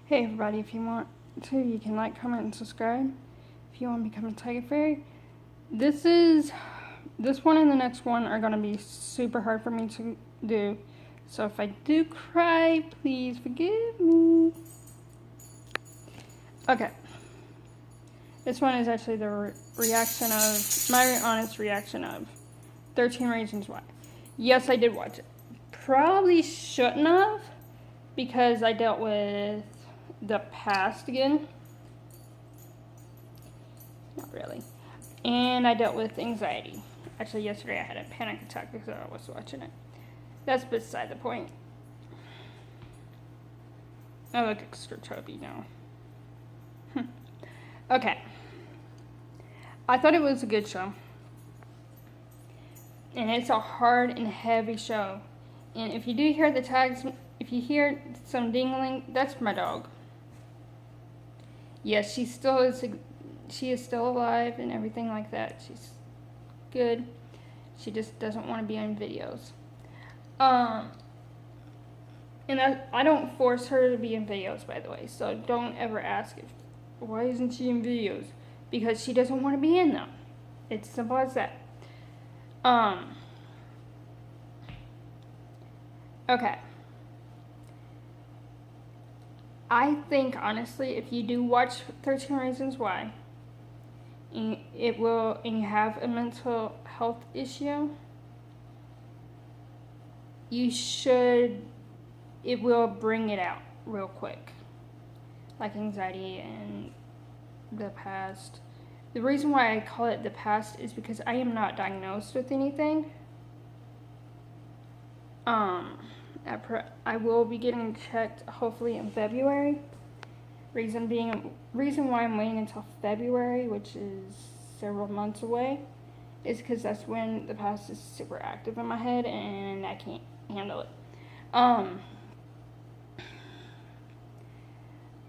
Hey everybody, if you want to, you can like, comment, and subscribe. If you want to become a Tiger Fairy. This one and the next one are going to be super hard for me to do. So if I do cry, please forgive me. Okay. This one is actually the reaction of, my honest reaction of 13 Reasons Why. Yes, I did watch it. Probably shouldn't have, because I dealt with the past again. Not really. And I dealt with anxiety. Actually, yesterday I had a panic attack because I was watching it. That's beside the point. I look extra chubby now. Okay. I thought it was a good show. And it's a hard and heavy show. And if you do hear the tags, if you hear some dingling, that's my dog. Yes, she is still alive and everything like that. She's good. She just doesn't want to be in videos. And I don't force her to be in videos, by the way. So don't ever ask why isn't she in videos? Because she doesn't want to be in them. It's simple as that. Okay. I think, honestly, if you do watch 13 Reasons Why, and you have a mental health issue, it will bring it out real quick. Like anxiety and the past. The reason why I call it the past is because I am not diagnosed with anything. I will be getting checked hopefully in February. Reason why I'm waiting until February, which is several months away, is because that's when the past is super active in my head and I can't handle it.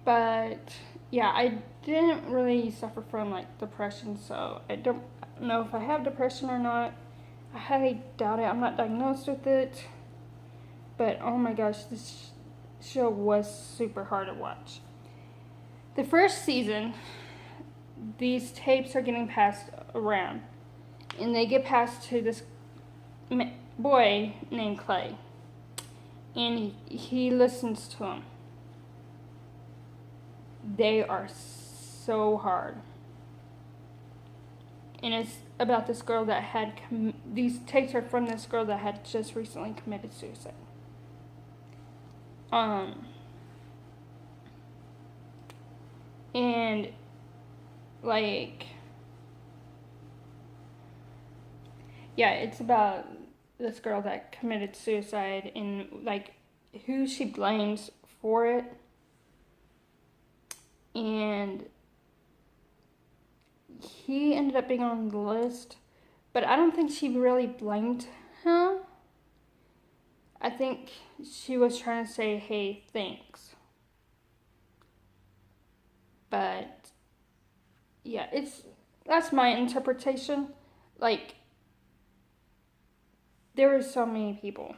But yeah, I didn't really suffer from like depression, so I don't know if I have depression or not. I highly doubt it. I'm not diagnosed with it. But oh my gosh, this show was super hard to watch. The first season, these tapes are getting passed around. And they get passed to this boy named Clay. And he listens to them. They are so hard. And it's about this girl that these tapes are from this girl that had just recently committed suicide. And like, yeah, it's about this girl that committed suicide and like who she blames for it. And he ended up being on the list, but I don't think she really blamed him. I think she was trying to say, hey, thanks. But yeah, that's my interpretation. Like, there were so many people.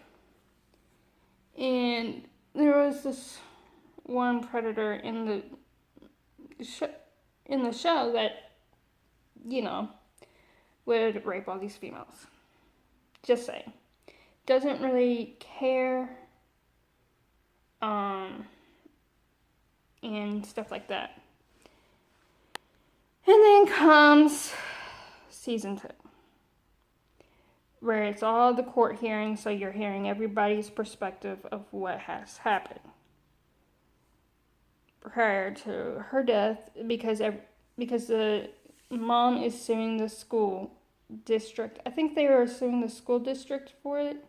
And there was this one predator in the show that, would rape all these females. Just saying. Doesn't really care. And stuff like that. And then comes season 2. Where it's all the court hearings, so you're hearing everybody's perspective of what has happened prior to her death, because the mom is suing the school district. I think they were suing the school district for it.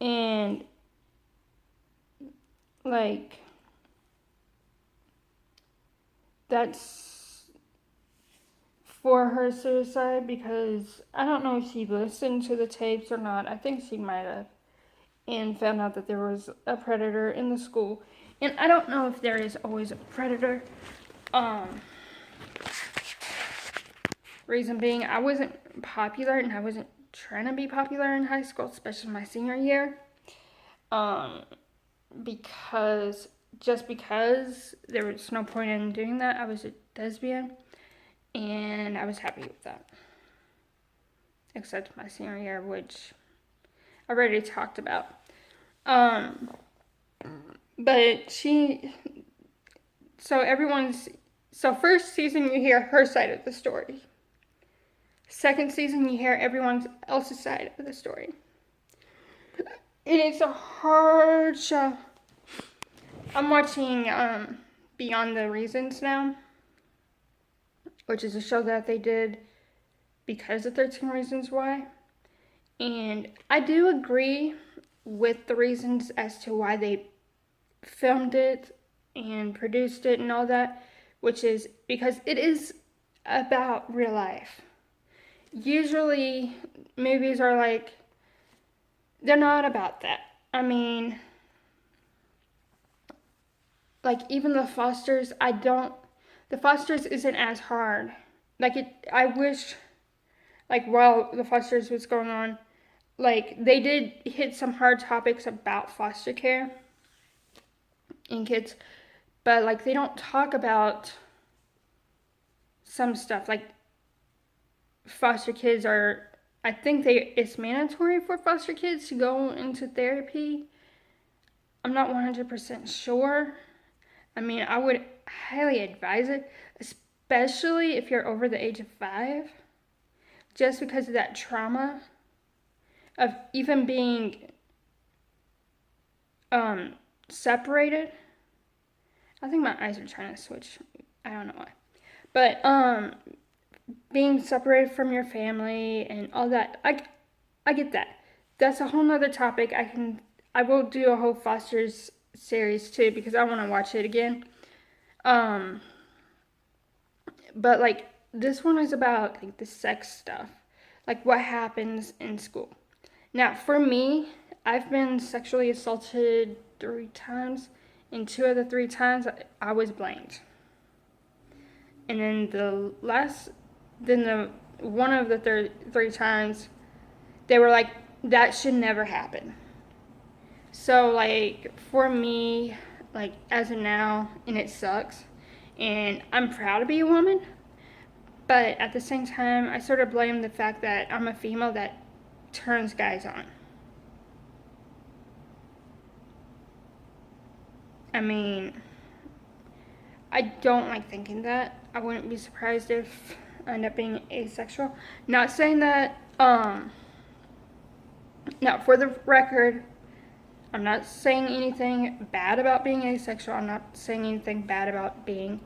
And like, that's for her suicide, because I don't know if she listened to the tapes or not. I think she might have, and found out that there was a predator in the school. And I don't know if there is always a predator. Reason being, I wasn't popular and I wasn't trying to be popular in high school, especially my senior year. Because just because there was no point in doing that. I was a lesbian, and I was happy with that. Except my senior year, which I already talked about. But so first season you hear her side of the story. Second season you hear everyone else's side of the story. And it's a hard show. I'm watching Beyond the Reasons now, which is a show that they did because of 13 Reasons Why. And I do agree with the reasons as to why they filmed it and produced it and all that, which is because it is about real life. Usually movies are like, they're not about that. I mean, like even The Fosters, The Fosters isn't as hard. I wish, like while The Fosters was going on, like they did hit some hard topics about foster care and kids, but like they don't talk about some stuff. Like foster kids I think it's mandatory for foster kids to go into therapy. I'm not 100% sure. I mean, I would highly advise it, especially if you're over the age of 5, just because of that trauma of even being separated. I think my eyes are trying to switch. I don't know why. But being separated from your family and all that, I get that. That's a whole nother topic. I will do a whole Foster's series too because I want to watch it again. But like this one is about like the sex stuff, like what happens in school. Now for me, I've been sexually assaulted 3 times, and 2 of the 3 times I was blamed. And then one of the 3 times, they were like, that should never happen. So like for me, like as of now, and it sucks, and I'm proud to be a woman, but at the same time, I sort of blame the fact that I'm a female that turns guys on. I mean, I don't like thinking that. I wouldn't be surprised if I end up being asexual. Not saying that, now for the record, I'm not saying anything bad about being asexual. I'm not saying anything bad about being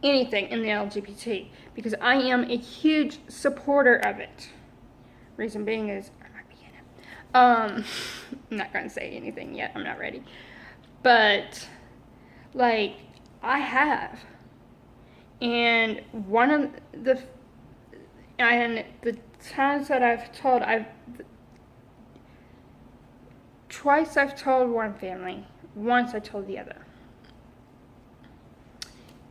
anything in the LGBT, because I am a huge supporter of it. Reason being is I might be in it. I'm not going to say anything yet. I'm not ready. But, like, I have. And the times that I've told, twice I've told one family, once I told the other.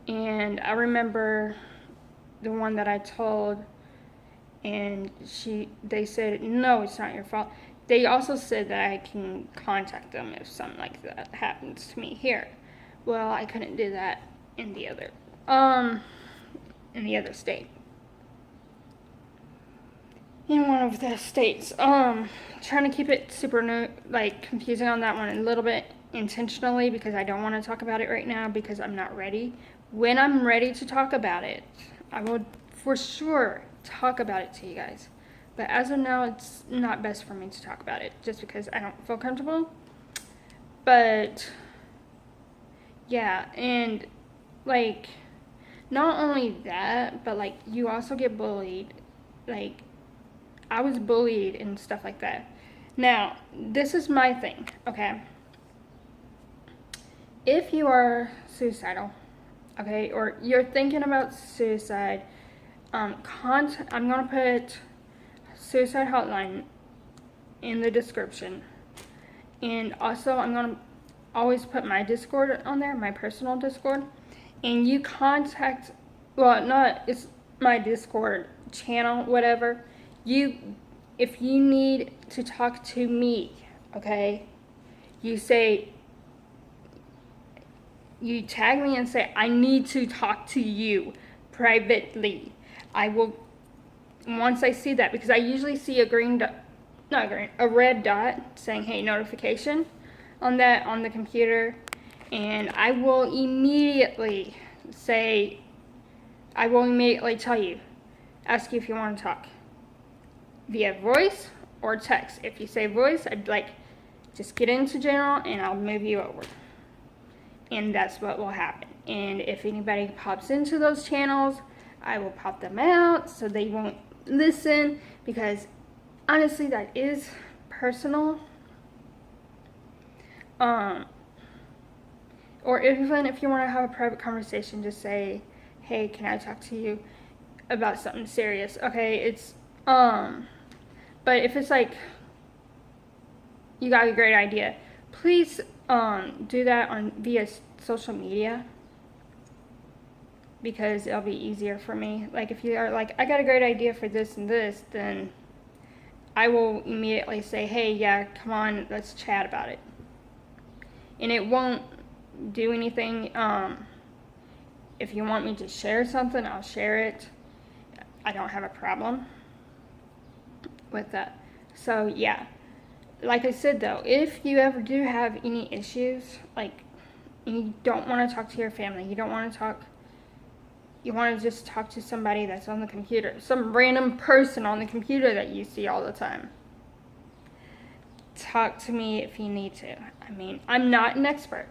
And I remember the one that I told, and they said, no, it's not your fault. They also said that I can contact them if something like that happens to me here. Well, I couldn't do that in the other state. In one of the states. Trying to keep it super confusing on that one a little bit intentionally, because I don't want to talk about it right now because I'm not ready. When I'm ready to talk about it, I will for sure talk about it to you guys. But as of now, it's not best for me to talk about it just because I don't feel comfortable. But yeah, and like not only that, but like you also get bullied. Like I was bullied and stuff like that. Now, this is my thing, okay? If you are suicidal, okay, or you're thinking about suicide, I'm gonna put suicide hotline in the description, and also I'm gonna always put my Discord on there, my personal Discord, and you it's my Discord channel, whatever. If you need to talk to me, okay, you say, you tag me and say, I need to talk to you privately. I will, once I see that, because I usually see a green dot, not green, a red dot saying, hey, notification on the computer, and I will immediately tell you, ask you if you want to talk via voice or text. If you say voice, I'd like, just get into general and I'll move you over. And that's what will happen. And if anybody pops into those channels, I will pop them out so they won't listen, because honestly, that is personal. Or even if you want to have a private conversation, just say, hey, can I talk to you about something serious? Okay, it's, but if it's like, you got a great idea, please, do that via social media, because it'll be easier for me. Like, if you are like, I got a great idea for this and this, then I will immediately say, hey, yeah, come on, let's chat about it. And it won't do anything. If you want me to share something, I'll share it. I don't have a problem with that. So yeah, like I said though, if you ever do have any issues, like you don't want to talk to your family, you don't want to talk, you want to just talk to somebody that's on the computer, some random person on the computer that you see all the time, talk to me if you need to. I mean, I'm not an expert.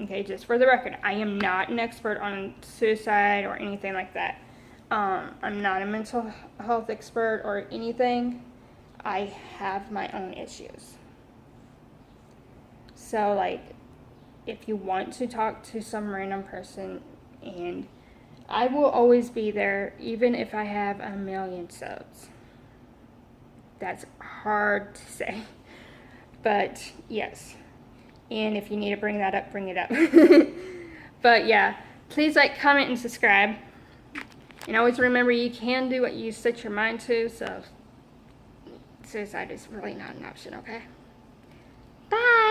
Okay, just for the record, I am not an expert on suicide or anything like that. I'm not a mental health expert or anything. I have my own issues. So, like, if you want to talk to some random person, and I will always be there, even if I have 1 million subs. That's hard to say, but yes. And if you need to bring that up, bring it up. But yeah, please like, comment, and subscribe. And always remember, you can do what you set your mind to, so suicide is really not an option, okay? Bye!